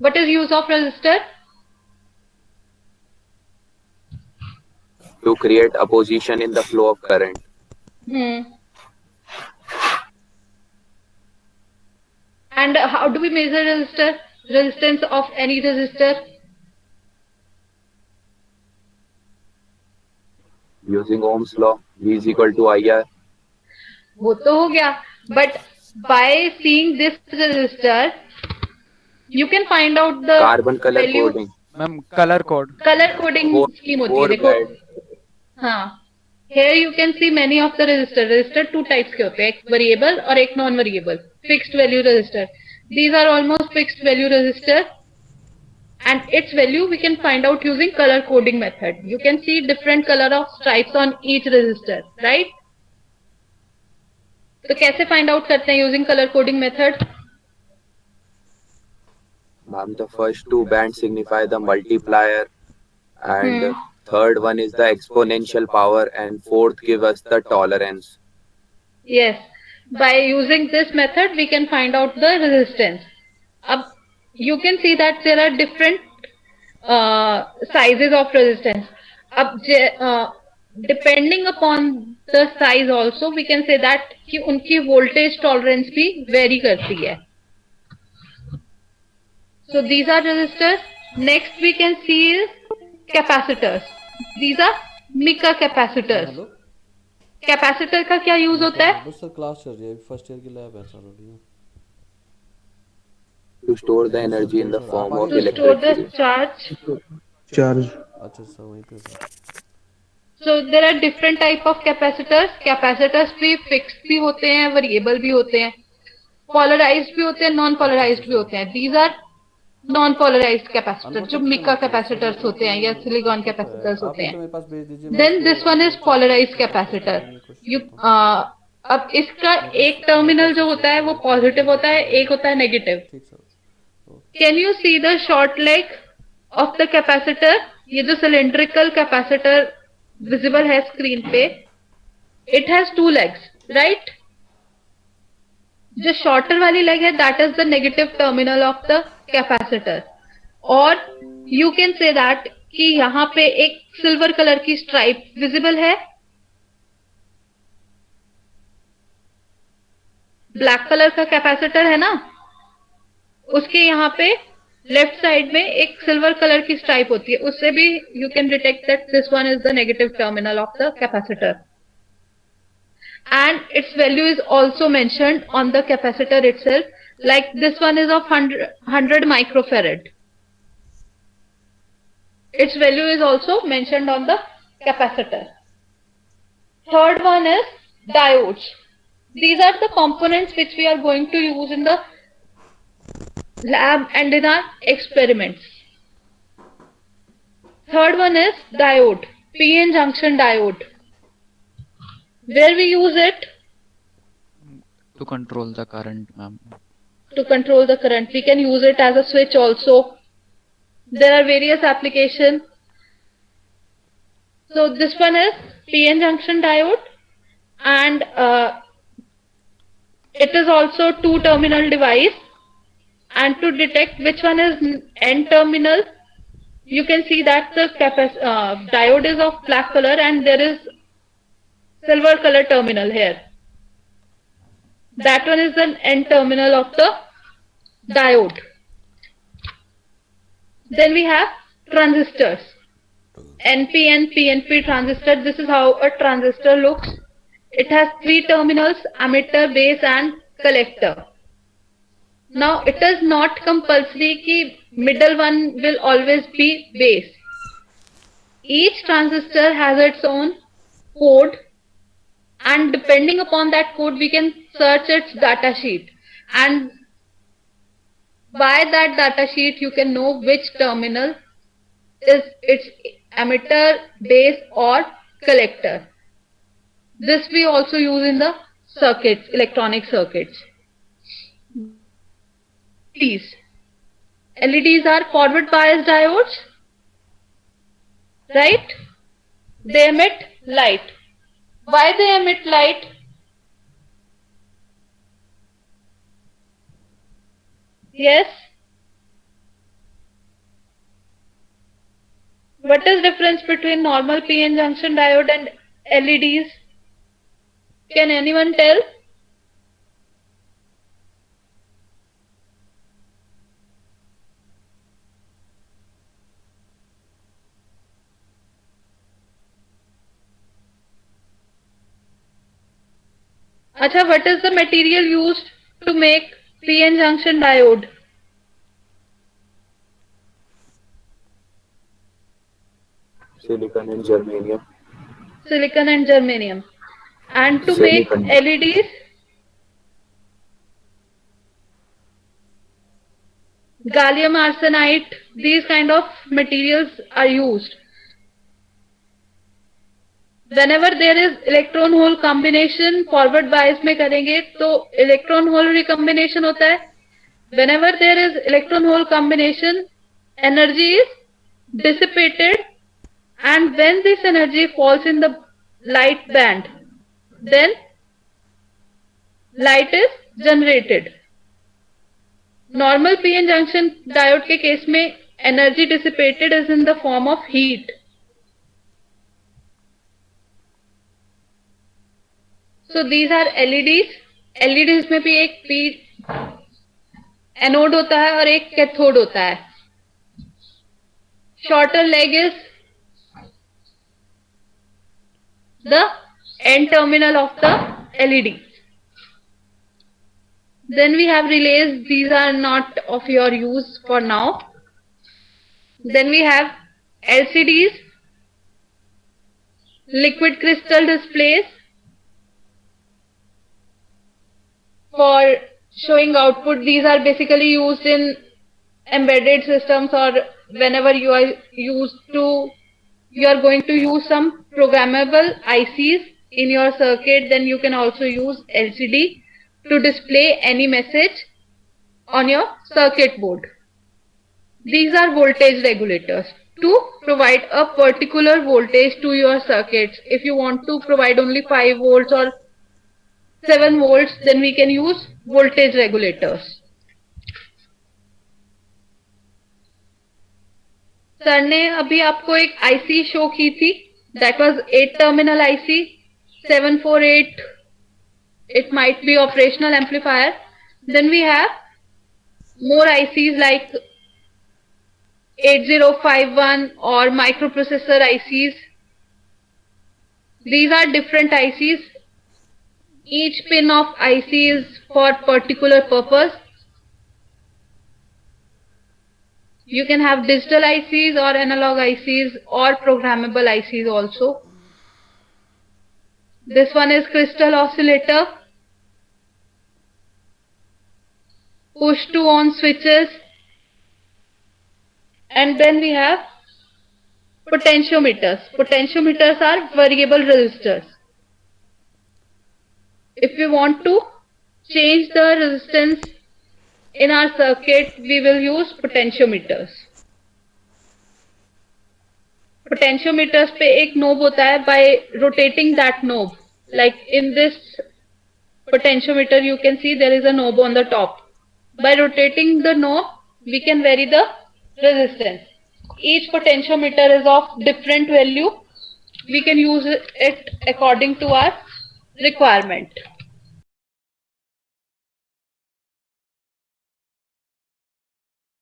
What is use of resistor? To create opposition in the flow of current. Hmm. And how do we measure resistor? Resistance of any resistor? Using Ohm's law, V is equal to IR. वो तो हो गया. But by seeing this resistor, you can find out the Carbon color value. coding. Ma'am colour code. Colour coding Four, scheme होती है four देखो. guide. हाँ. Here you can see many of the resistor. Resistor two types के होते हैं, एक variable और एक non variable. Fixed value resistor. These are almost fixed value resistor, and its value we can find out using color coding method. You can see different color of stripes on each resistor, right? तो कैसे find out करते हैं using color coding method? Ma'am, the first two bands signify the multiplier, and Hmm. third one is the exponential power, and fourth give us the tolerance. Yes. By using this method, we can find out the resistance. Ab, you can see that there are different sizes of resistance. Ab, depending upon the size also, we can say that कि उनकी voltage tolerance भी vary करती है. So these are resistors. Next we can see is capacitors. These are mica capacitors. Hello capacitor का क्या use होता है? बस सर क्लास चल रही है, फर्स्ट ईयर की लैब है सर अभी. To store the energy in the sir आप form of आगे To क्या store sir? the electricity. charge. Charge. अच्छा सर वहीं पे sir. So there are different type of capacitors. Capacitors भी fixed भी होते हैं, variable भी होते हैं, polarized भी होते हैं, non polarized भी होते हैं. These are non polarized capacitors, जो mica capacitors होते हैं या silicon capacitors आप होते एक तो हैं. मेरे पास भेज दीजिए, मैं Then उसको this one is polarized capacitor. You अब इसका एक टर्मिनल जो होता है वो पॉजिटिव होता है, एक होता है नेगेटिव. ठीक sir. Can you see the short leg of the capacitor? ये जो सिलेंड्रिकल कैपेसिटर विजिबल है स्क्रीन पे, it has two legs, right? जो शॉर्टर वाली लेग है that is the negative terminal of the capacitor. और यू कैन से दैट कि यहाँ पे एक सिल्वर कलर की स्ट्राइप विजिबल है. ब्लैक कलर का कैपेसिटर है ना, उसके यहाँ पे लेफ्ट साइड में एक सिल्वर कलर की स्ट्राइप होती है, उससे भी you can detect that this one is the negative terminal of the capacitor. And its value is also mentioned on the capacitor itself, like this one is of 100 microfarad. Its value is also mentioned on the capacitor. Third one is diodes. These are the components which we are going to use in the lab and in our experiments. Third one is diode, PN junction diode. Where we use it? To control the current, ma'am. To control the current. We can use it as a switch also. There are various applications. So this one is PN junction diode, and it is also two terminal device. And to detect which one is N terminal, you can see that the diode is of black color and there is silver color terminal here. That one is the N terminal of the diode. Then we have transistors. NPN, PNP transistor. This is how a transistor looks. It has three terminals: emitter, base and collector. Now it is not compulsory कि middle one will always be base. Each transistor has its own code, and depending upon that code we can search its data sheet, and by that data sheet you can know which terminal is its emitter, base or collector. This we also use in the circuits, electronic circuits. LEDs. LEDs are forward bias diodes, right? They emit light. Why they emit light? Yes? what is difference between normal PN junction diode and LEDs? Can anyone tell? Acha, what is the material used to make PN junction diode? Silicon and germanium. Silicon and germanium. And to make Semiconductor. LEDs? Gallium arsenide, these kind of materials are used. Whenever there is electron hole combination, forward bias में करेंगे तो electron hole recombination होता है. Whenever there is electron hole combination, energy is dissipated, and when this energy falls in the light band, then light is generated. Normal PN junction diode के case में energy dissipated is in the form of heat. So these are LEDs. LEDs में भी एक P anode होता है और एक cathode होता है. Shorter leg is the end terminal of the LED. Then we have relays. These are not of your use for now. Then we have LCDs, liquid crystal displays for showing output. These are basically used in embedded systems, or whenever you are going to use some programmable ICs in your circuit, then you can also use LCD to display any message on your circuit board. These are voltage regulators to provide a particular voltage to your circuits. If you want to provide only 5 volts or 7 volts, then we can use voltage regulators. Sir ने अभी आपको एक IC show की थी. That was 8 terminal IC 748. It might be operational amplifier. Then we have more ICs like 8051 or microprocessor ICs. These are different ICs. Each pin of IC is for particular purpose. You can have digital ICs or analog ICs or programmable ICs also. This one is crystal oscillator, push to on switches, and then we have potentiometers. Potentiometers are variable resistors. If we want to change the resistance in our circuit, we will use potentiometers. Potentiometers पे एक knob होता है. By rotating that knob, like in this potentiometer, you can see there is a knob on the top. By rotating the knob, we can vary the resistance. Each potentiometer is of different value. We can use it according to our requirement.